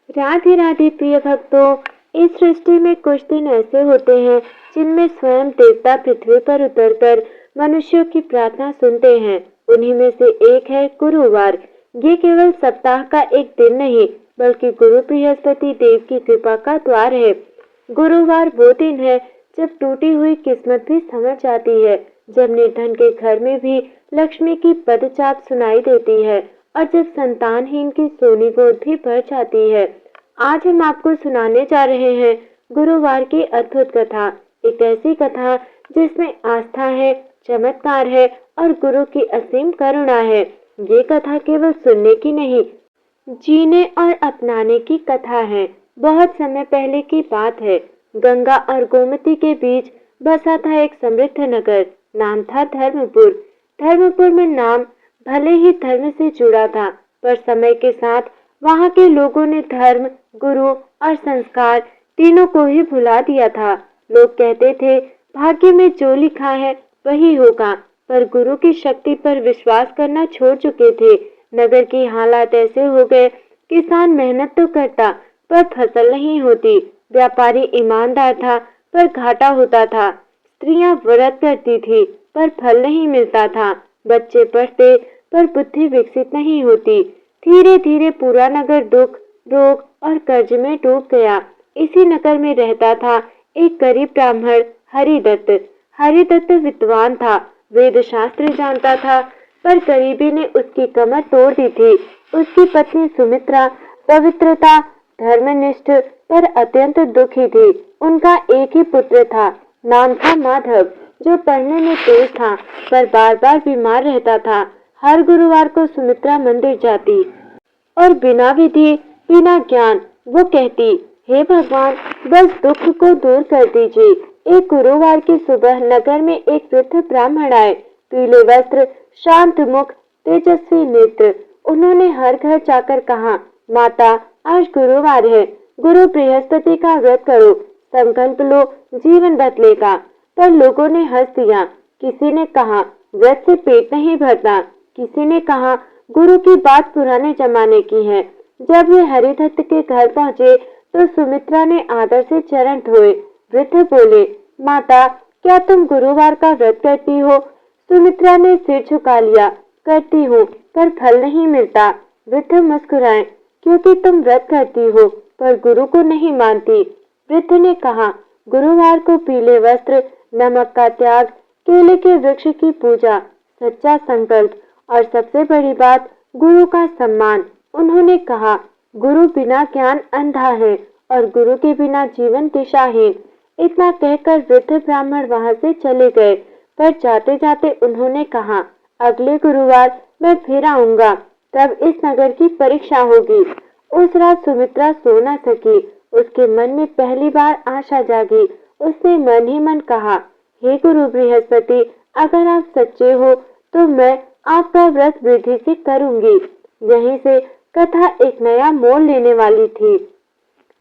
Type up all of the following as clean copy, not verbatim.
राधे राधे प्रिय भक्तों। इस सृष्टि में कुछ दिन ऐसे होते हैं जिनमें स्वयं देवता पृथ्वी पर उतरकर मनुष्यों की प्रार्थना सुनते हैं। उन्हीं में से एक है गुरुवार। ये केवल सप्ताह का एक दिन नहीं बल्कि गुरु बृहस्पति देव की कृपा का द्वार है। गुरुवार वो दिन है जब टूटी हुई किस्मत भी समझ आती है, जब निर्धन के घर में भी लक्ष्मी की पदचाप सुनाई देती है और जब संतानहीन की सोनी गोद भी भर जाती है। आज हम आपको सुनाने जा रहे हैं गुरुवार की अद्भुत कथा। एक ऐसी कथा जिसमें आस्था है, चमत्कार है और गुरु की असीम करुणा है। ये कथा केवल सुनने की नहीं, जीने और अपनाने की कथा है। बहुत समय पहले की बात है। गंगा और गोमती के बीच बसा था एक समृद्ध नगर। नाम था धर्मपुर। धर्मपुर में नाम भले ही धर्म से जुड़ा था, पर समय के साथ वहां के लोगों ने धर्म, गुरु और संस्कार तीनों को ही भुला दिया था। लोग कहते थे भाग्य में जो लिखा है वही होगा, पर गुरु की शक्ति पर विश्वास करना छोड़ चुके थे। नगर की हालात ऐसे हो गए, किसान मेहनत तो करता पर फसल नहीं होती। व्यापारी ईमानदार था पर घाटा होता था। स्त्रियां व्रत करती थी पर फल नहीं मिलता था। बच्चे पढ़ते पर बुद्धि विकसित नहीं होती। धीरे धीरे पूरा नगर दुख, रोग और कर्ज में डूब गया। इसी नगर में रहता था एक गरीब ब्राह्मण हरिदत्त। हरिदत्त विद्वान था, वेद शास्त्र जानता था, पर गरीबी ने उसकी कमर तोड़ दी थी। उसकी पत्नी सुमित्रा पवित्रता, धर्मनिष्ठ पर अत्यंत दुखी थी। उनका एक ही पुत्र था, नाम था माधव, जो पढ़ने में तेज था पर बार बार बीमार रहता था। हर गुरुवार को सुमित्रा मंदिर जाती और बिना विधि, बिना ज्ञान वो कहती, हे भगवान, बस दुख को दूर कर दीजिए। एक गुरुवार की सुबह नगर में एक वृद्ध ब्राह्मण आए, पीले वस्त्र, शांत मुख, तेजस्वी नेत्र। उन्होंने हर घर जाकर कहा, माता, आज गुरुवार है, गुरु बृहस्पति का व्रत करो, संकल्प लो, जीवन बदलेगा। पर लोगों ने हंस दिया। किसी ने कहा, व्रत से पेट नहीं भरता। किसी ने कहा, गुरु की बात पुराने जमाने की है। जब वे हरिदत्त के घर पहुंचे तो सुमित्रा ने आदर से चरण धोए। वृद्ध बोले, माता, क्या तुम गुरुवार का व्रत करती हो? सुमित्रा ने सिर झुका लिया, करती हूँ, पर फल नहीं मिलता। वृद्ध मुस्कुराए, क्योंकि तुम व्रत करती हो पर गुरु को नहीं मानती। वृद्ध ने कहा, गुरुवार को पीले वस्त्र, नमक का त्याग, केले के वृक्ष की पूजा, सच्चा संकल्प और सबसे बड़ी बात, गुरु का सम्मान। उन्होंने कहा, गुरु बिना ज्ञान अंधा है और गुरु के बिना जीवन दिशाहीन। इतना कहकर वृद्ध ब्राह्मण वहां से चले गए, पर जाते जाते उन्होंने कहा, अगले गुरुवार मैं फिर आऊंगा, तब इस नगर की परीक्षा होगी। उस रात सुमित्रा सो न सकी। उसके मन में पहली बार आशा जागी। उसने मन ही मन कहा, हे गुरु बृहस्पति, अगर आप सच्चे हो तो मैं आपका व्रत विधि से करूंगी। यहीं से कथा एक नया मोड़ लेने वाली थी।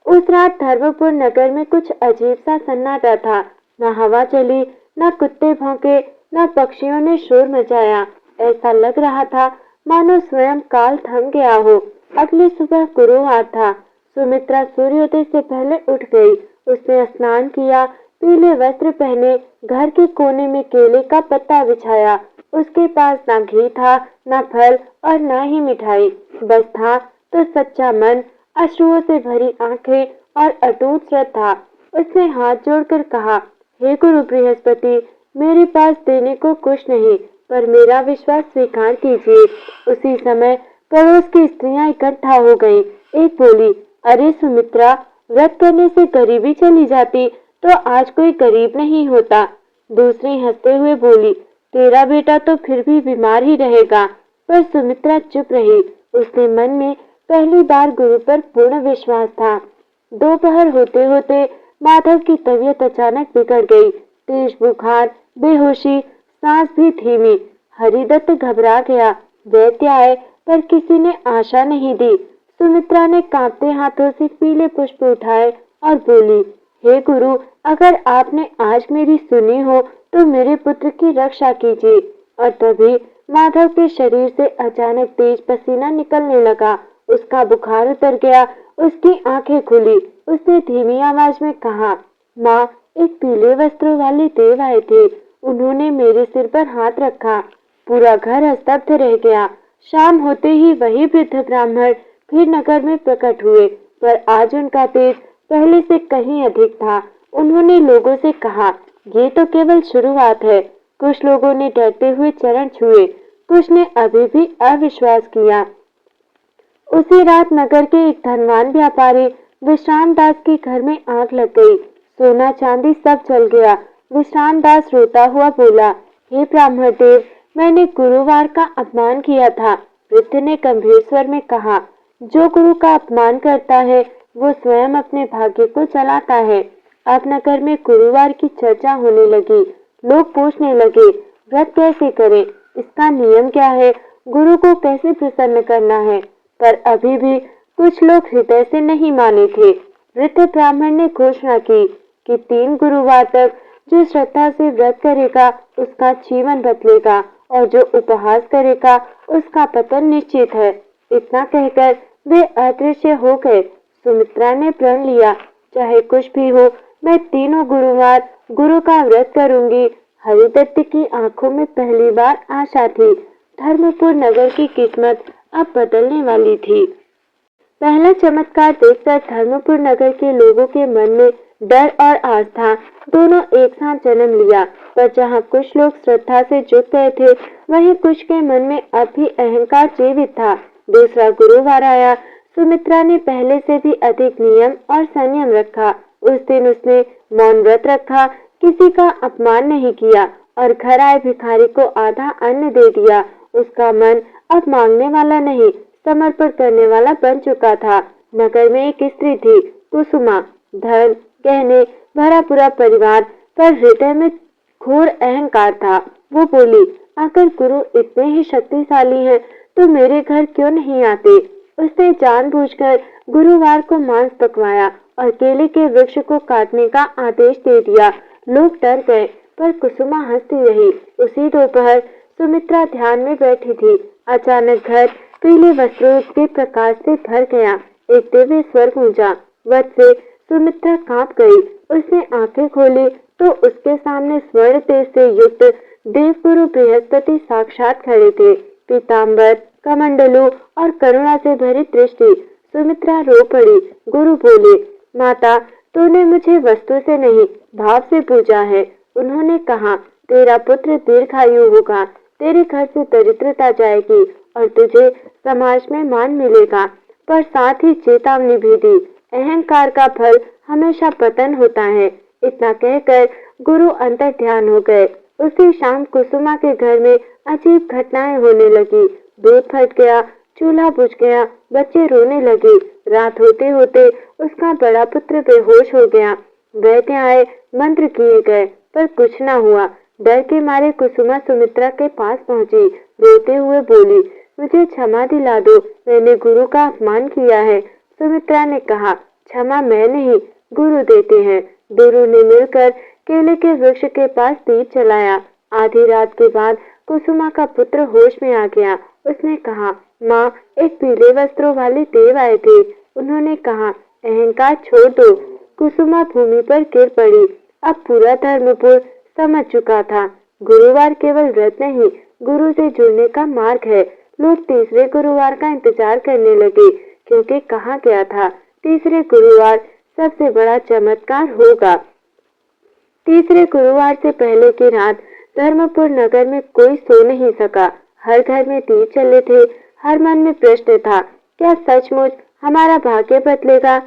उस रात धर्मपुर नगर में कुछ अजीब सा सन्नाटा था। न हवा चली, न कुत्ते भौंके, न पक्षियों ने शोर मचाया। ऐसा लग रहा था मानो स्वयं काल थम गया हो। अगली सुबह गुरुवार था। सुमित्रा सूर्योदय से पहले उठ गई। उसने स्नान किया, पीले वस्त्र पहने, घर के कोने में केले का पत्ता बिछाया। उसके पास ना घी था, ना फल और ना ही मिठाई। बस था तो सच्चा मन, अश्रुओं से भरी आंखें और अटूट श्रद्धा। उसने हाथ जोड़कर कहा, हे गुरु बृहस्पति, मेरे पास देने को कुछ नहीं, पर मेरा विश्वास स्वीकार कीजिए। उसी समय पड़ोस की स्त्रियां इकट्ठा हो गईं। एक बोली, अरे सुमित्रा, व्रत करने से गरीबी चली जाती तो आज कोई गरीब नहीं होता। दूसरी हंसते हुए बोली, तेरा बेटा तो फिर भी बीमार ही रहेगा। पर सुमित्रा चुप रही। उसके मन में पहली बार गुरु पर पूर्ण विश्वास था। दोपहर होते होते माधव की तबीयत अचानक बिगड़ गई। तेज बुखार, बेहोशी, सांस भी धीमी। हरिदत्त घबरा गया। वैद्य आए पर किसी ने आशा नहीं दी। सुमित्रा ने कांपते हाथों से पीले पुष्प उठाए और बोली, हे गुरु, अगर आपने आज मेरी सुनी हो तो मेरे पुत्र की रक्षा कीजिए। और तभी माधव के शरीर से अचानक तेज पसीना निकलने लगा उसका बुखार उतर गया, उसकी आंखें खुली। उसने धीमी आवाज में कहा, माँ, एक पीले वस्त्रों वाले देव आए थे। उन्होंने मेरे सिर पर हाथ रखा। पूरा घर स्तब्ध रह गया। शाम होते ही वही वृद्ध ब्राह्मण फिर नगर में प्रकट हुए, पर आज उनका तेज पहले से कहीं अधिक था। उन्होंने लोगों से कहा, ये तो केवल शुरुआत है। कुछ लोगों ने डरते हुए चरण छुए, कुछ ने अभी भी अविश्वास किया। उसी रात नगर के एक धनवान व्यापारी विश्राम दास के घर में आग लग गई। सोना चांदी सब जल गया। विश्राम दास रोता हुआ बोला, हे ब्राह्मण देव, मैंने गुरुवार का अपमान किया था। वृद्ध ने गंभीर स्वर में कहा, जो गुरु का अपमान करता है वो स्वयं अपने भाग्य को जलाता है। अब नगर में गुरुवार की चर्चा होने लगी। लोग पूछने लगे, व्रत कैसे करें, इसका नियम क्या है, गुरु को कैसे प्रसन्न करना है। पर अभी भी कुछ लोग हृदय से नहीं माने थे। वृद्ध ब्राह्मण ने घोषणा की कि 3 गुरुवार तक जो श्रद्धा से व्रत करेगा उसका जीवन बदलेगा और जो उपहास करेगा उसका पतन निश्चित है। इतना कहकर वे अदृश्य हो गए। सुमित्रा ने प्रण लिया, चाहे कुछ भी हो, मैं तीनों गुरुवार गुरु का व्रत करूंगी। हरिदत्त की आंखों में पहली बार आशा थी। धर्मपुर नगर की किस्मत अब बदलने वाली थी। पहला चमत्कार देखकर धर्मपुर नगर के लोगों के मन में डर और आस्था दोनों एक साथ जन्म लिया। पर जहाँ कुछ लोग श्रद्धा से जुट गए थे, वहीं कुछ के मन में अब भी अहंकार जीवित था। दूसरा गुरुवार आया। सुमित्रा ने पहले से भी अधिक नियम और संयम रखा। उस दिन उसने मौन व्रत रखा, किसी का अपमान नहीं किया और घर आए भिखारी को आधा अन्न दे दिया। उसका मन अब मांगने वाला नहीं, समर्पण करने वाला बन चुका था। नगर में एक स्त्री थी, कुसुमा। धन गहने भरा पूरा परिवार, पर हृदय में घोर अहंकार था। वो बोली, अगर गुरु इतने ही शक्तिशाली हैं, तो मेरे घर क्यों नहीं आते। उसने जानबूझकर गुरुवार को मांस पकवाया और केले के वृक्ष को काटने का आदेश दे दिया। लोग डर गए, पर कुसुमा हंसती रही। उसी दोपहर सुमित्रा ध्यान में बैठी थी। अचानक घर पीले वस्त्रों के प्रकाश से भर गया। एक दिव्य स्वर गूंजा। वत्से, सुमित्रा कांप गई। उसने आंखें खोली तो उसके सामने स्वर्ण तेज से युक्त देवगुरु बृहस्पति साक्षात खड़े थे। पीतांबर, कमंडलू और करुणा से भरी दृष्टि। सुमित्रा रो पड़ी। गुरु बोले, माता, तूने मुझे वस्तु से नहीं, भाव से पूजा है। उन्होंने कहा, तेरा पुत्र दीर्घायु होगा, तेरे घर से दरिद्रता जाएगी और तुझे समाज में मान मिलेगा। पर साथ ही चेतावनी भी दी, अहंकार का फल हमेशा पतन होता है। इतना कहकर गुरु अंतर ध्यान हो गए। उसी शाम कुसुमा के घर में अजीब घटनाएं होने लगी। दूध फट गया, चूल्हा बुझ गया, बच्चे रोने लगे। रात होते होते उसका बड़ा पुत्र बेहोश हो गया। वैद्य आए, मंत्र किए गए, पर कुछ न हुआ। डर के मारे कुसुमा सुमित्रा के पास पहुंची। रोते हुए बोली, मुझे क्षमा दिला दो, मैंने गुरु का अपमान किया है। सुमित्रा ने कहा, क्षमा मैं नहीं, गुरु देते हैं। दोनों ने मिलकर केले के वृक्ष के पास दीप जलाया। आधी रात के बाद कुसुमा का पुत्र होश में आ गया। उसने कहा, माँ, एक पीले वस्त्रों वाले देव आए थे। उन्होंने कहा, अहंकार छोड़ दो। कुसुमा भूमि पर गिर पड़ी। अब पूरा धर्मपुर समझ चुका था, गुरुवार केवल व्रत नहीं, गुरु से जुड़ने का मार्ग है। लोग तीसरे गुरुवार का इंतजार करने लगे, क्योंकि कहा गया था, तीसरे गुरुवार सबसे बड़ा चमत्कार होगा। तीसरे गुरुवार से पहले की रात धर्मपुर नगर में कोई सो नहीं सका। हर घर में दीप चले थे। हर मन में प्रश्न था, क्या सचमुच हमारा भाग्य बदलेगा।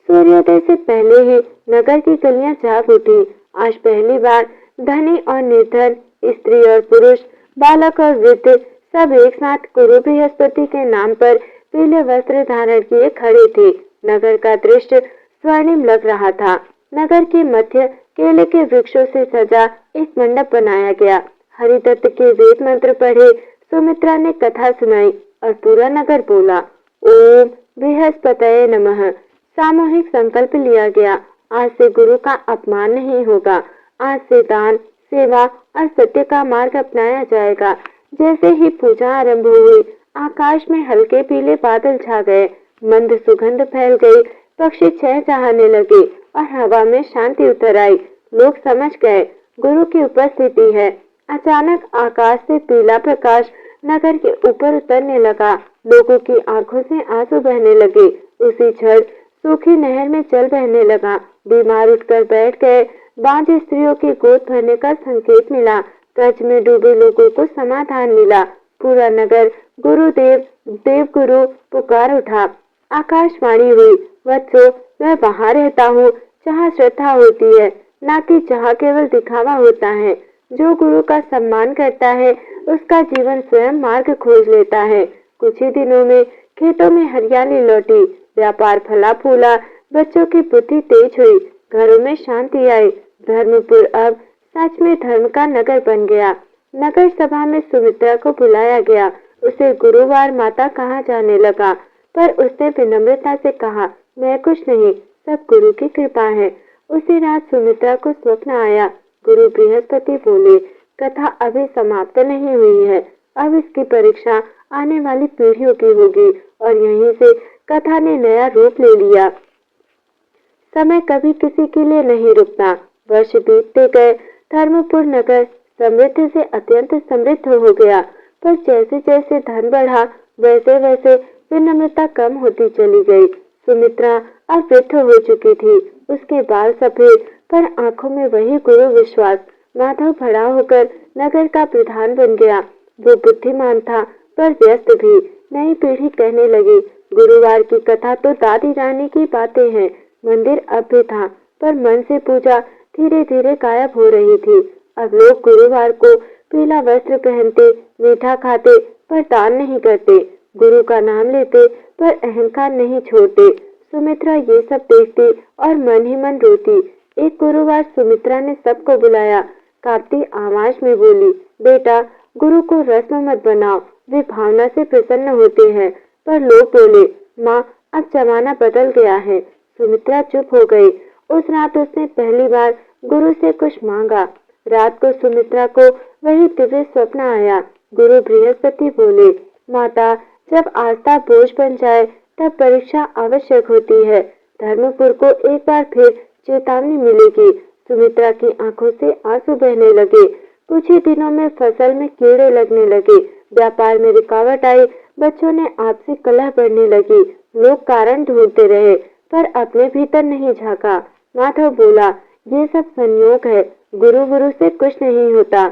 सूर्योदय से पहले ही नगर की गलियां जाग उठी। आज पहली बार धनी और निर्धन, स्त्री और पुरुष, बालक और वृद्ध सब एक साथ गुरु बृहस्पति के नाम पर पीले वस्त्र धारण किए खड़े थे। नगर का दृश्य स्वर्णिम लग रहा था। नगर के मध्य केले के वृक्षों से सजा एक मंडप बनाया गया। हरिदत्त के वेद मंत्र पढ़े, सुमित्रा ने कथा सुनाई और पूरा नगर बोला, ओम बृहस्पतये नमः। सामूहिक संकल्प लिया गया, आज से गुरु का अपमान नहीं होगा। आज से दान, सेवा और सत्य का मार्ग अपनाया जाएगा। जैसे ही पूजा आरंभ हुई, आकाश में हल्के पीले बादल छा गए, मंद सुगंध फैल गई, पक्षी चहचहाने लगे और हवा में शांति उतर आई। लोग समझ गए गुरु की उपस्थिति है। अचानक आकाश से पीला प्रकाश नगर के ऊपर उतरने लगा। लोगों की आंखों से आंसू बहने लगे। उसी क्षण सूखी नहर में जल बहने लगा। बीमार उठकर बैठ गए। बांझ स्त्रियों की गोद भरने का संकेत मिला। कर्ज में डूबे लोगों को समाधान मिला। पूरा नगर गुरुदेव देव गुरु पुकार उठा। आकाशवाणी हुई, वत्सो, मैं वहां रहता हूँ जहाँ श्रद्धा होती है, ना कि जहाँ केवल दिखावा होता है। जो गुरु का सम्मान करता है उसका जीवन स्वयं मार्ग खोज लेता है। कुछ ही दिनों में खेतों में हरियाली लौटी, व्यापार फला फूला, बच्चों की बुद्धि तेज हुई, घरों में शांति आई। धर्मपुर अब सच में धर्म का नगर बन गया। नगर सभा में सुमित्रा को बुलाया गया। उसे गुरुवार माता कहा जाने लगा, पर उसने विनम्रता से कहा, मैं कुछ नहीं, सब गुरु की कृपा है। उसी रात सुमित्रा को स्वप्न आया। गुरु बृहस्पति बोले, कथा अभी समाप्त नहीं हुई है, अब इसकी परीक्षा आने वाली पीढ़ियों की होगी। और यहीं से कथा ने नया रूप ले लिया। समय कभी किसी के लिए नहीं रुकता। वर्ष बीतते गए। धर्मपुर नगर समृद्ध से अत्यंत समृद्ध हो गया, पर जैसे जैसे धन बढ़ा वैसे वैसे विनम्रता कम होती चली गई। सुमित्रा अब वृद्ध हो चुकी थी। उसके बाल सफेद, पर आंखों में वही गुरु विश्वास। माधव बड़ा होकर नगर का प्रधान बन गया। वो बुद्धिमान था, पर व्यस्त भी। नई पीढ़ी कहने लगी, गुरुवार की कथा तो दादी रानी की बातें हैं। मंदिर अब भी था, पर मन से पूजा धीरे धीरे गायब हो रही थी। अब लोग गुरुवार को पीला वस्त्र पहनते, मीठा खाते, पर दान नहीं करते, गुरु का नाम लेते, पर अहंकार नहीं छोड़ते। सुमित्रा ये सब देखती और मन ही मन रोती। एक गुरुवार सुमित्रा ने सबको बुलाया। कांपती आवाज में बोली, बेटा, गुरु को रस्म मत बनाओ, वे भावना से प्रसन्न होते हैं। पर लोग बोले, माँ, अब जमाना बदल गया है। सुमित्रा चुप हो गई। उस रात उसने पहली बार गुरु से कुछ मांगा। रात को सुमित्रा को वही दिव्य स्वप्न आया। गुरु बृहस्पति बोले, माता, जब आस्था बोझ बन जाए तब परीक्षा आवश्यक होती है। धर्मपुर को एक बार फिर चेतावनी मिलेगी। सुमित्रा की आंखों से आंसू बहने लगे। कुछ ही दिनों में फसल में कीड़े लगने लगे, व्यापार में रुकावट आई, बच्चों ने आपसी कलह बढ़ने लगी। लोग कारण ढूंढते रहे, पर अपने भीतर नहीं झांका। माधव बोला, ये सब संयोग है, गुरु से कुछ नहीं होता।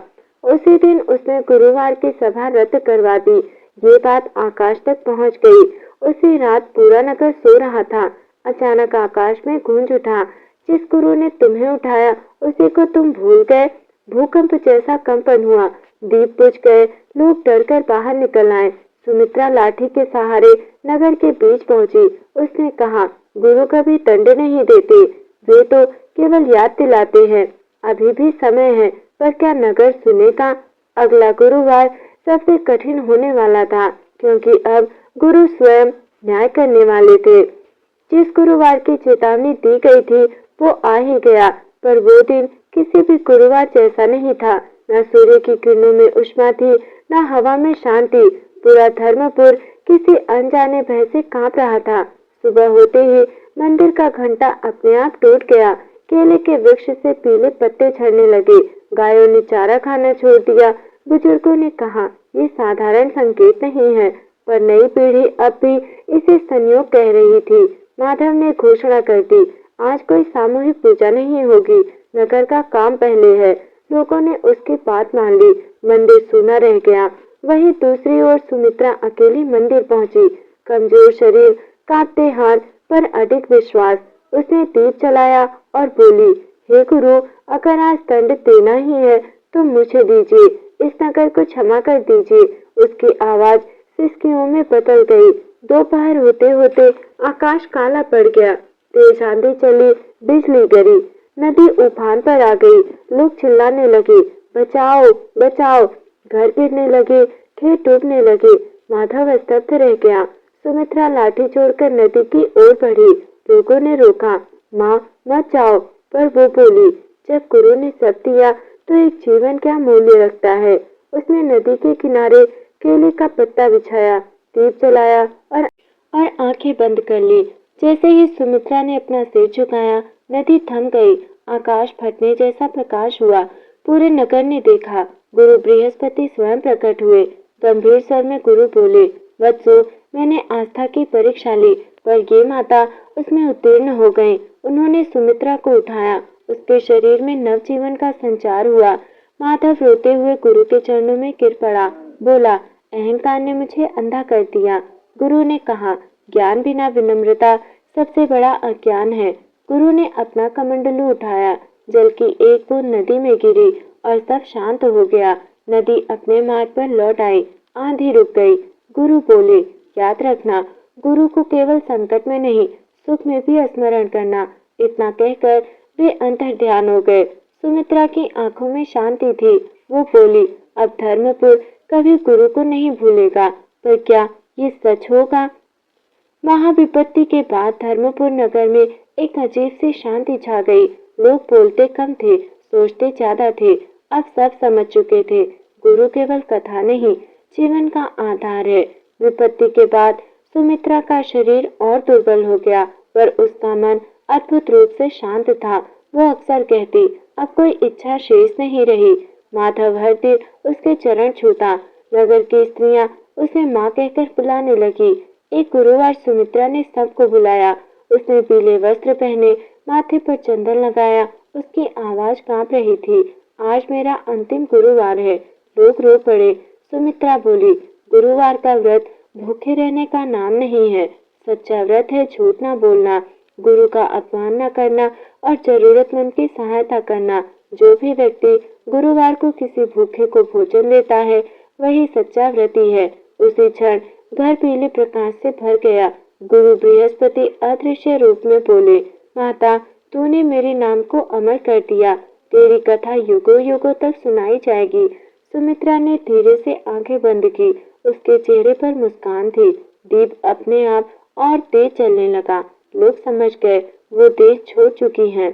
उसी दिन उसने गुरुवार की सभा रद्द करवा दी। ये बात आकाश तक पहुंच गई। उसी रात पूरा नगर सो रहा था। अचानक आकाश में गूंज उठा, जिस गुरु ने तुम्हें उठाया उसी को तुम भूल गए। भूकंप जैसा कंपन हुआ, दीप बुझ गए, लोग डरकर बाहर निकल आए। सुमित्रा लाठी के सहारे नगर के बीच पहुंची। उसने कहा, गुरु कभी दंड नहीं देते, वे तो केवल याद दिलाते हैं। अभी भी समय है, पर क्या नगर सुनेगा? अगला गुरुवार सबसे कठिन होने वाला था, क्योंकि अब गुरु स्वयं न्याय करने वाले थे। जिस गुरुवार की चेतावनी दी गई थी वो आ ही गया, पर वो दिन किसी भी गुरुवार जैसा नहीं था। न सूर्य की किरणों में उष्मा थी, न हवा में शांति। पूरा धर्मपुर किसी अनजाने भय से कांप रहा था। सुबह होते ही मंदिर का घंटा अपने आप टूट गया। केले के वृक्ष से पीले पत्ते झड़ने लगे। गायों ने चारा खाना छोड़ दिया। बुजुर्गों ने कहा, ये साधारण संकेत नहीं है, पर नई पीढ़ी अब भी इसे संयोग कह रही थी। माधव ने घोषणा कर दी, आज कोई सामूहिक पूजा नहीं होगी, नगर का काम पहले है। लोगों ने उसकी बात मान ली। मंदिर सूना रह गया। वहीं दूसरी ओर सुमित्रा अकेली मंदिर पहुंची। कमजोर शरीर, कांपते हाथ, पर अडिग विश्वास। उसने दीप जलाया और बोली, हे गुरु, अगर आज दंड देना ही है तो मुझे दीजिए, इस नगर को क्षमा कर दीजिए। उसकी आवाज सिसकियों में बदल गई। दोपहर होते होते आकाश काला पड़ गया। तेज आंधी चली, बिजली गिरी, नदी उफान पर आ गई। लोग चिल्लाने लगे, बचाओ बचाओ। घर गिरने लगे, खेत डूबने लगे। माधव स्तब्ध रह गया। सुमित्रा लाठी छोड़कर नदी की ओर बढ़ी। लोगों ने रोका, माँ, मत जाओ, पर वो बोली, जब गुरु ने सब दिया तो एक जीवन क्या मूल्य रखता है। उसने नदी के किनारे केले का पत्ता बिछाया, दीप जलाया और आंखें बंद कर ली। जैसे ही सुमित्रा ने अपना सिर झुकाया, नदी थम गई। आकाश फटने जैसा प्रकाश हुआ। पूरे नगर ने देखा। गुरु बृहस्पति स्वयं प्रकट हुए। गंभीर स्वर में गुरु बोले, वत्सो, मैंने आस्था की परीक्षा ली, पर ये माता उसमें उत्तीर्ण हो गई। उन्होंने सुमित्रा को उठाया। उसके शरीर में नवजीवन का संचार हुआ। माधव रोते हुए गुरु के चरणों में गिर पड़ा। बोला, अहंकार ने मुझे अंधा कर दिया। गुरु ने कहा, ज्ञान बिना विनम्रता सबसे बड़ा अज्ञान है। गुरु ने अपना कमंडलू उठाया। जल की एक बूंद नदी में गिरी और सब शांत हो गया। नदी अपने मार्ग पर लौट आई। आंधी रुक गई। गुरु बोले, याद रखना, गुरु को केवल संकट में नहीं, सुख में भी स्मरण करना। इतना कहकर वे अंतर ध्यान हो गए। सुमित्रा की आंखों में शांति थी। वो बोली, अब धर्मपुर कभी गुरु को नहीं भूलेगा। पर क्या ये सच होगा? महाविपत्ति के बाद धर्मपुर नगर में एक अजीब सी शांति छा गई। लोग बोलते कम थे, सोचते ज्यादा थे। अब सब समझ चुके थे, गुरु केवल कथा नहीं, जीवन का आधार है। विपत्ति के बाद सुमित्रा का शरीर और दुर्बल हो गया, पर उसका मन अद्भुत रूप से शांत था। वो अक्सर कहती, अब कोई इच्छा शेष नहीं रही। माधव हर दिन उसके चरण छूता। नगर की स्त्रियां उसे माँ कहकर बुलाने लगी। एक गुरुवार सुमित्रा ने सबको बुलाया। उसने पीले वस्त्र पहने, माथे पर चंदन लगाया। उसकी आवाज कांप रही थी, आज मेरा अंतिम गुरुवार है। लोग रो पड़े। सुमित्रा बोली, गुरुवार का व्रत भूखे रहने का नाम नहीं है। सच्चा व्रत है झूठ न बोलना, गुरु का अपमान न करना और जरूरतमंद की सहायता करना। जो भी व्यक्ति गुरुवार को किसी भूखे को भोजन देता है, वही सच्चा व्रती है। उसी क्षण घर पीले प्रकाश से भर गया। गुरु बृहस्पति अदृश्य रूप में बोले, माता, तूने मेरे नाम को अमर कर दिया। तेरी कथा युगों युगों तक सुनाई जाएगी। सुमित्रा ने धीरे से आंखें बंद की। उसके चेहरे पर मुस्कान थी। दीप अपने आप और तेज चलने लगा। लोग समझ गए, वो देश छोड़ चुकी हैं।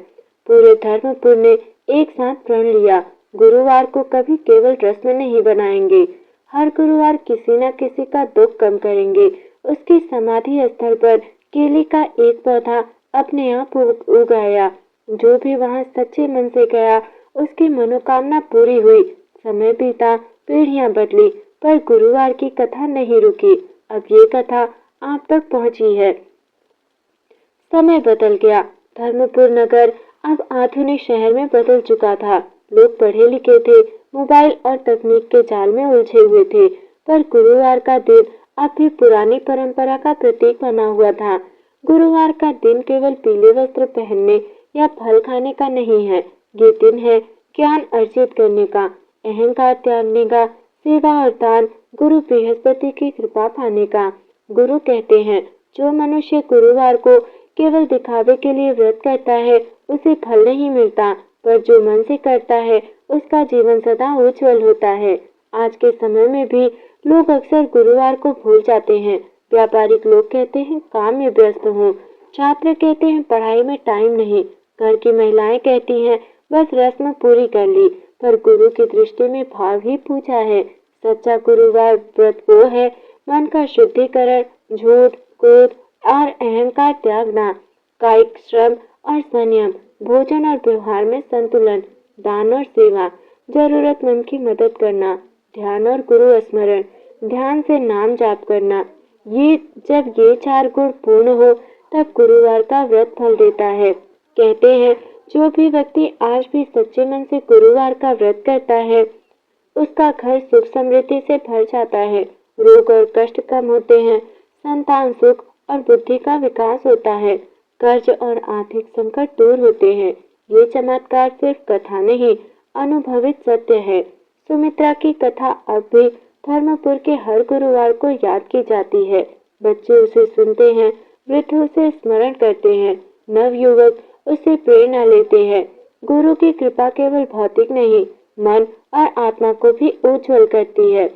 पूरे धर्मपुर ने एक साथ प्रण लिया, गुरुवार को कभी केवल रस्म नहीं बनाएंगे, हर गुरुवार किसी न किसी का दुख कम करेंगे। उसकी समाधि स्थल पर केले का एक पौधा अपने आप उग आया। जो भी वहां सच्चे मन से गया, उसकी मनोकामना पूरी हुई। समय बीता, पीढ़ियां बदली, पर गुरुवार की कथा नहीं रुकी। अब ये कथा आप तक पहुंची है। समय बदल गया। धर्मपुर नगर अब आधुनिक शहर में बदल चुका था। लोग पढ़े लिखे थे, मोबाइल और तकनीक के जाल में उलझे हुए थे, पर गुरुवार का दिन अब भी पुरानी परंपरा का प्रतीक बना हुआ था। गुरुवार का दिन केवल पीले वस्त्र पहनने या फल खाने का नहीं है। ये दिन है ज्ञान अर्जित करने का, अहंकार त्यागने का, सेवा और दान, गुरु बृहस्पति की कृपा पाने का। गुरु कहते हैं, जो मनुष्य गुरुवार को केवल दिखावे के लिए व्रत करता है, उसे फल नहीं मिलता, पर जो मन से करता है, उसका जीवन सदा उज्जवल होता है। आज के समय में भी लोग अक्सर गुरुवार को भूल जाते हैं। व्यापारिक लोग कहते हैं काम में व्यस्त हूँ, छात्र कहते हैं पढ़ाई में टाइम नहीं, घर की महिलाएं कहती हैं बस रस्म पूरी कर ली, पर गुरु की दृष्टि में भाव ही पूछा है। सच्चा गुरुवार व्रत वो है, मन का शुद्धिकरण, झूठ, क्रोध और अहंकार त्यागना, कायिक श्रम और संयम, भोजन और व्यवहार में संतुलन, दान और सेवा, जरूरतमंद की मदद करना, ध्यान और गुरु स्मरण, ध्यान से नाम जाप करना। जब ये 4 गुण पूर्ण हो, तब गुरुवार का व्रत फल देता है। कहते हैं, जो भी व्यक्ति आज भी सच्चे मन से गुरुवार का व्रत करता है, उसका घर सुख समृद्धि से भर जाता है। रोग और कष्ट कम होते हैं, संतान सुख और बुद्धि का विकास होता है, कर्ज और आर्थिक संकट दूर होते हैं। ये चमत्कार सिर्फ कथा नहीं, अनुभवित सत्य है। सुमित्रा की कथा अब भी धर्मपुर के हर गुरुवार को याद की जाती है। बच्चे उसे सुनते हैं, वृद्ध उसे स्मरण करते हैं, नवयुवक उससे प्रेरणा लेते हैं। गुरु की कृपा केवल भौतिक नहीं, मन और आत्मा को भी उज्जवल करती है।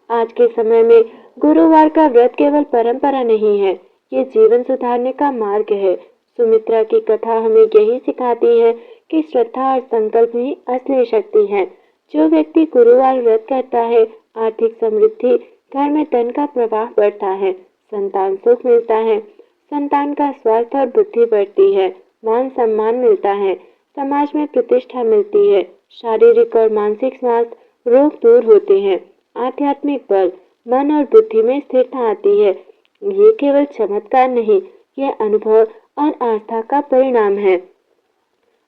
आज के समय में गुरुवार का व्रत केवल परंपरा नहीं है, ये जीवन सुधारने का मार्ग है। सुमित्रा की कथा हमें यही सिखाती है कि श्रद्धा और संकल्प ही असली शक्ति है। जो व्यक्ति गुरुवार व्रत करता है, आर्थिक समृद्धि, घर में धन का प्रवाह बढ़ता है, संतान सुख मिलता है, संतान का स्वास्थ्य और बुद्धि बढ़ती है, मान सम्मान मिलता है, समाज में प्रतिष्ठा मिलती है, शारीरिक और मानसिक स्वास्थ्य, रोग दूर होते हैं, आध्यात्मिक बल, मन और बुद्धि में स्थिरता आती है। ये केवल चमत्कार नहीं, यह अनुभव और आस्था का परिणाम है।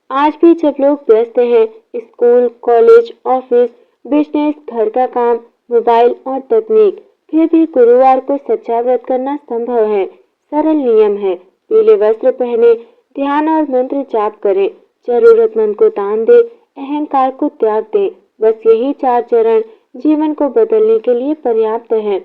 आज भी जब लोग व्यस्त हैं, स्कूल, कॉलेज, ऑफिस, बिजनेस, घर का काम, मोबाइल और तकनीक, फिर भी गुरुवार को सच्चा व्रत करना संभव है। सरल नियम है, पीले वस्त्र पहने, ध्यान और मंत्र जाप करें, जरूरतमंद को दान दे, अहंकार को त्याग दें। बस यही 4 चरण जीवन को बदलने के लिए पर्याप्त है।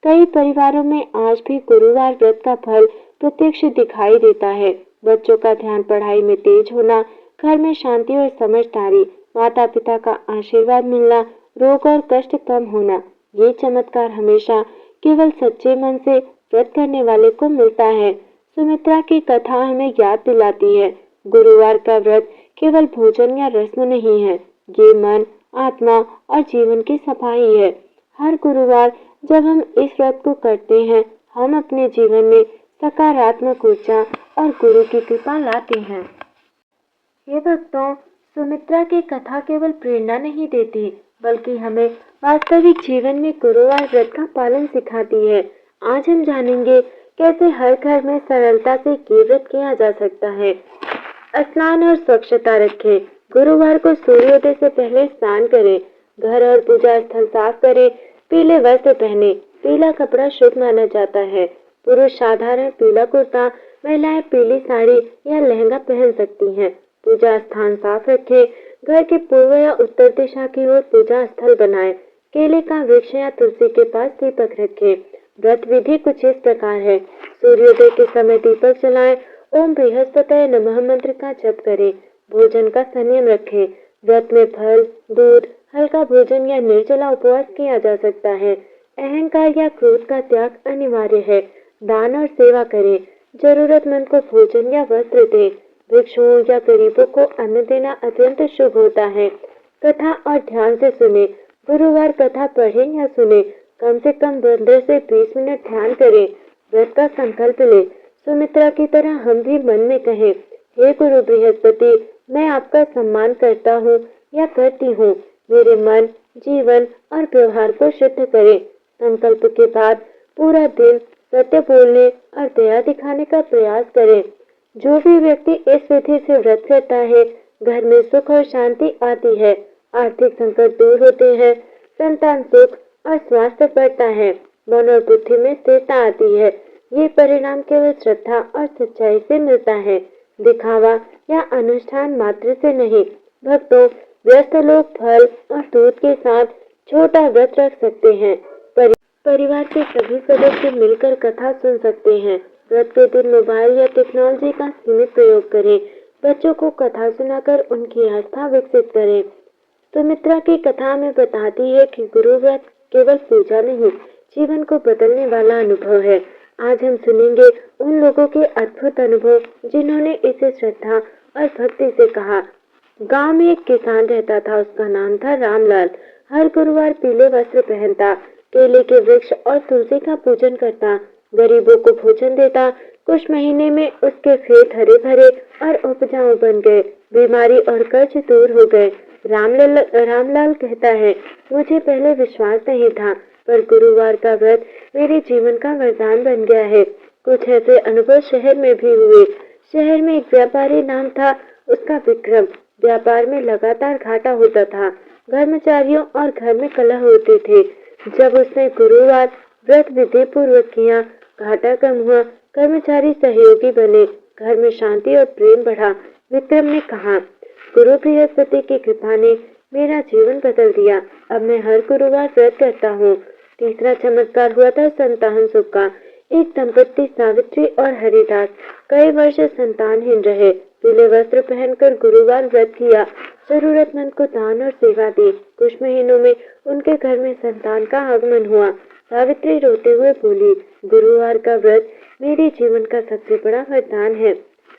कई परिवारों में आज भी गुरुवार व्रत का फल प्रत्यक्ष दिखाई देता है। बच्चों का ध्यान पढ़ाई में तेज होना, घर में शांति और समझदारी, माता पिता का आशीर्वाद मिलना, रोग और कष्ट कम होना। ये चमत्कार हमेशा केवल सच्चे मन से व्रत करने वाले को मिलता है। सुमित्रा की कथा हमें याद दिलाती है, गुरुवार का व्रत केवल भोजन या रस्म नहीं है, ये मन, आत्मा और जीवन की सफाई है। हर गुरुवार जब हम इस व्रत को करते हैं, हम अपने जीवन में सकारात्मक ऊर्जा और गुरु की कृपा लाते हैं। हे भक्तों, सुमित्रा की कथा केवल प्रेरणा नहीं देती, बल्कि हमें वास्तविक जीवन में गुरुवार व्रत का पालन सिखाती है। आज हम जानेंगे कैसे हर घर में सरलता से ये व्रत किया जा सकता है। स्नान और स्वच्छता रखें। गुरुवार को सूर्योदय से पहले स्नान करें, घर और पूजा स्थल साफ करें, पीले वस्त्र पहने। पीला कपड़ा शुभ माना जाता है। पुरुष साधारण पीला कुर्ता, महिलाएं पीली साड़ी या लहंगा पहन सकती हैं। पूजा स्थान साफ रखें। घर के पूर्व या उत्तर दिशा की ओर पूजा स्थल बनाएं। केले का वृक्ष या तुलसी के पास दीपक रखें। व्रत विधि कुछ इस प्रकार है। सूर्योदय के समय दीपक जलाएं। ओम बृहस्पतये नमः मंत्र का जप करें। भोजन का संयम रखें। व्रत में फल, दूध, हल्का भोजन या निर्जला उपवास किया जा सकता है। अहंकार या क्रोध का त्याग अनिवार्य है। दान और सेवा करें। जरूरतमंद को भोजन या वस्त्र दें। भिक्षुओं या गरीबों को अन्न देना अत्यंत शुभ होता है। कथा और ध्यान से सुने। गुरुवार कथा पढ़ें या सुने। कम से कम 15 से 20 मिनट ध्यान करें। व्रत का संकल्प ले। सुमित्रा की तरह हम भी मन में कहें, हे गुरु बृहस्पति, मैं आपका सम्मान करता हूँ या करती हूँ। मेरे मन, जीवन और व्यवहार को शुद्ध करें। संकल्प के बाद पूरा दिन सत्य बोलने और दया दिखाने का प्रयास करें। जो भी व्यक्ति इस विधि से व्रत करता है, घर में सुख और शांति आती है, आर्थिक संकट दूर होते हैं, संतान सुख और स्वास्थ्य बढ़ता है, मन और बुद्धि में स्थिरता आती है। ये परिणाम केवल श्रद्धा और सच्चाई से मिलता है, दिखावा या अनुष्ठान मात्र से नहीं। भक्तों, व्यस्त लोग फल और दूध के साथ छोटा व्रत रख सकते हैं। परिवार के सभी सदस्य मिलकर कथा सुन सकते हैं। व्रत के दिन मोबाइल या टेक्नोलॉजी का सीमित प्रयोग करें। बच्चों को कथा सुनाकर उनकी आस्था विकसित करें। सुमित्रा की कथा में बताती है कि गुरु व्रत केवल पूजा नहीं, जीवन को बदलने वाला अनुभव है। आज हम सुनेंगे उन लोगों के अद्भुत अनुभव जिन्होंने इसे श्रद्धा और भक्ति से कहा। गांव में एक किसान रहता था, उसका नाम था रामलाल। हर गुरुवार पीले वस्त्र पहनता, केले के वृक्ष और तुलसी का पूजन करता, गरीबों को भोजन देता। कुछ महीने में उसके खेत हरे भरे और उपजाऊ बन गए, बीमारी और कर्ज दूर हो गए। रामलाल कहता है, मुझे पहले विश्वास नहीं था, पर गुरुवार का व्रत मेरे जीवन का वरदान बन गया है। कुछ ऐसे अनुभव शहर में भी हुए। शहर में एक व्यापारी नाम था उसका विक्रम। व्यापार में लगातार घाटा होता था, कर्मचारियों और घर में कलह होते थे। जब उसने गुरुवार व्रत विधि पूर्वक किया, घाटा कम हुआ, कर्मचारी सहयोगी बने, घर में शांति और प्रेम बढ़ा। विक्रम ने कहा, गुरु बृहस्पति की कृपा ने मेरा जीवन बदल दिया। अब मैं हर गुरुवार व्रत करता हूँ। तीसरा चमत्कार हुआ था संतान सुख का। एक दंपत्ति सावित्री और हरिदास कई वर्ष संतानहीन रहे। पीले वस्त्र पहनकर गुरुवार व्रत किया, जरूरतमंद को दान और सेवा दी। कुछ महीनों में उनके घर में संतान का आगमन हुआ। सावित्री रोते हुए बोली, गुरुवार का व्रत मेरे जीवन का सबसे बड़ा वरदान है।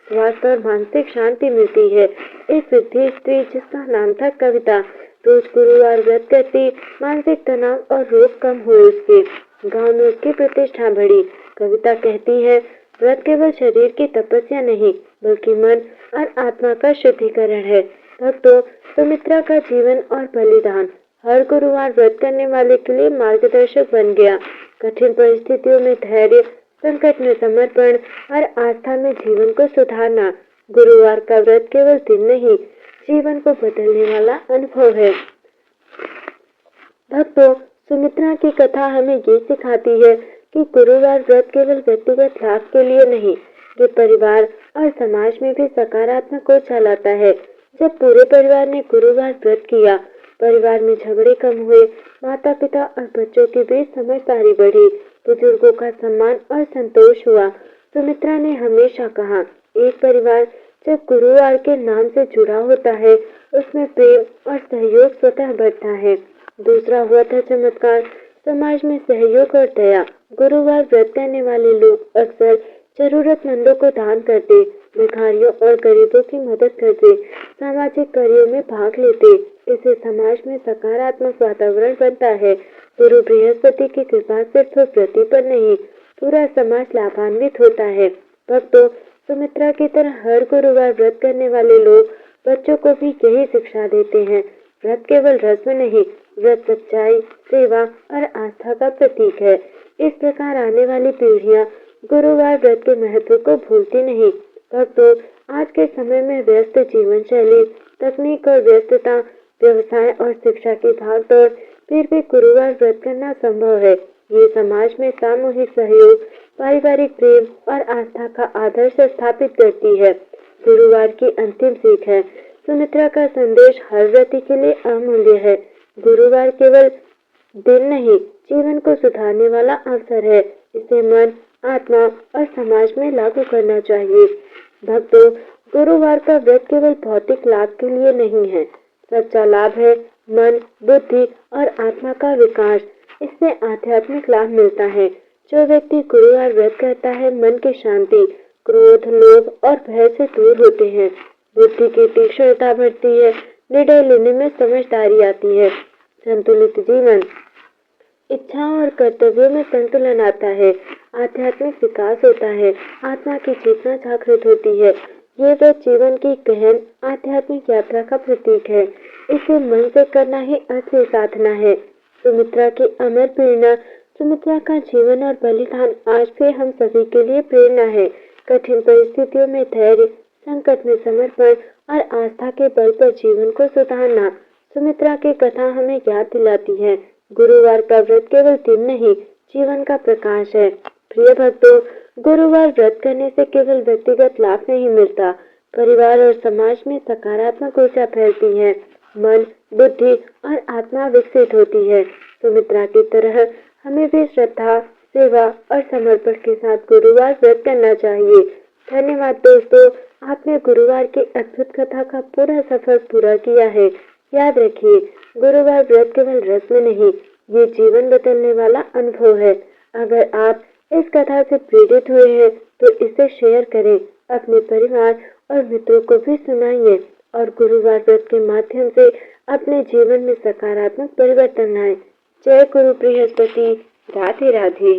स्वास्थ्य और मानसिक शांति मिलती है। एक वृद्ध स्त्री जिसका नाम था कविता रोज गुरुवार व्रत करती, मानसिक तनाव और रोग कम हुए उसके। गांव में उसकी प्रतिष्ठा बढ़ी। कविता कहती है, व्रत केवल शरीर की तपस्या नहीं बल्कि मन और आत्मा का शुद्धिकरण है। भक्तों, सुमित्रा का जीवन और बलिदान हर गुरुवार व्रत करने वाले के लिए मार्गदर्शक बन गया। कठिन परिस्थितियों में धैर्य, संकट में समर्पण और आस्था में जीवन को सुधारना। गुरुवार का व्रत केवल दिन नहीं, जीवन को बदलने वाला अनुभव है। भक्तों, सुमित्रा की कथा हमें ये सिखाती है कि गुरुवार व्रत केवल व्यक्तिगत लाभ के लिए नहीं, ये परिवार और समाज में भी सकारात्मक ऊर्जा लाता है। जब पूरे परिवार ने गुरुवार व्रत किया, परिवार में झगड़े कम हुए, माता पिता और बच्चों के बीच समझदारी बढ़ी, बुजुर्गों का सम्मान और संतोष हुआ। सुमित्रा ने हमेशा कहा, एक परिवार जब गुरुवार के नाम से जुड़ा होता है, उसमें प्रेम और सहयोग स्वतः बढ़ता है। दूसरा हुआ था चमत्कार, समाज में सहयोग और दया। गुरुवार व्रत करने वाले लोग अक्सर जरूरतमंदों को दान करते, भिखारियों और गरीबों की मदद करते, सामाजिक कार्यों में भाग लेते। इससे समाज में सकारात्मक वातावरण बनता है। गुरु बृहस्पति की कृपा सिर्फ व्रती पर नहीं, पूरा समाज लाभान्वित होता है। भक्तों, सुमित्रा की तरह हर गुरुवार व्रत करने वाले लोग बच्चों को भी यही शिक्षा देते हैं। व्रत केवल रस्म नहीं, व्रत सच्चाई, सेवा और आस्था का प्रतीक है। इस प्रकार आने वाली पीढ़ियां गुरुवार व्रत के महत्व को भूलती नहीं। भक्तों, आज के समय में व्यस्त जीवन शैली, तकनीक और व्यस्तता, व्यवसाय और शिक्षा की भागदौड़, फिर भी गुरुवार व्रत करना संभव है। ये समाज में सामूहिक सहयोग, पारिवारिक प्रेम और आस्था का आदर्श स्थापित करती है। गुरुवार की अंतिम सीख है, सुमित्रा का संदेश हर व्रती के लिए अमूल्य है। गुरुवार केवल दिन नहीं, जीवन को सुधारने वाला अवसर है। इसे मन, आत्मा और समाज में लागू करना चाहिए। भक्तों, गुरुवार का व्रत केवल भौतिक लाभ के लिए नहीं है, सच्चा लाभ है मन, बुद्धि और आत्मा का विकास। इससे आध्यात्मिक लाभ मिलता है। जो व्यक्ति गुरुवार व्रत करता है, मन की शांति, क्रोध, लोभ और भय से दूर होते हैं। बुद्धि की तीक्ष्णता बढ़ती है, निर्णय लेने में समझदारी आती है। संतुलित जीवन, इच्छाओं और कर्तव्यों में संतुलन आता है, आध्यात्मिक विकास होता है, आत्मा की चेतना जागृत होती है। ये व्रत जीवन की गहन आध्यात्मिक यात्रा का प्रतीक है। इसे मन से करना ही असली साधना है। सुमित्रा की अमर प्रेरणा, सुमित्रा का जीवन और बलिदान आज भी हम सभी के लिए प्रेरणा है। कठिन परिस्थितियों में धैर्य, संकट में समर्पण और आस्था के बल पर जीवन को सुधारना। सुमित्रा की कथा हमें याद दिलाती है, गुरुवार का व्रत केवल दिन नहीं, जीवन का प्रकाश है। प्रिय भक्तों, गुरुवार व्रत करने से केवल व्यक्तिगत लाभ नहीं मिलता, परिवार और समाज में सकारात्मक ऊर्जा फैलती है, मन, बुद्धि और आत्मा विकसित होती है। सुमित्रा की तरह हमें भी श्रद्धा, सेवा और समर्पण के साथ गुरुवार व्रत करना चाहिए। धन्यवाद दोस्तों, आपने गुरुवार की अद्भुत कथा का पूरा सफर पूरा किया है। याद रखिए, गुरुवार व्रत केवल रस्म नहीं, ये जीवन बदलने वाला अनुभव है। अगर आप इस कथा से प्रेरित हुए हैं तो इसे शेयर करें, अपने परिवार और मित्रों को भी सुनाइए और गुरुवार व्रत के माध्यम से अपने जीवन में सकारात्मक परिवर्तन लाएं। जय गुरु बृहस्पति। राधे राधे।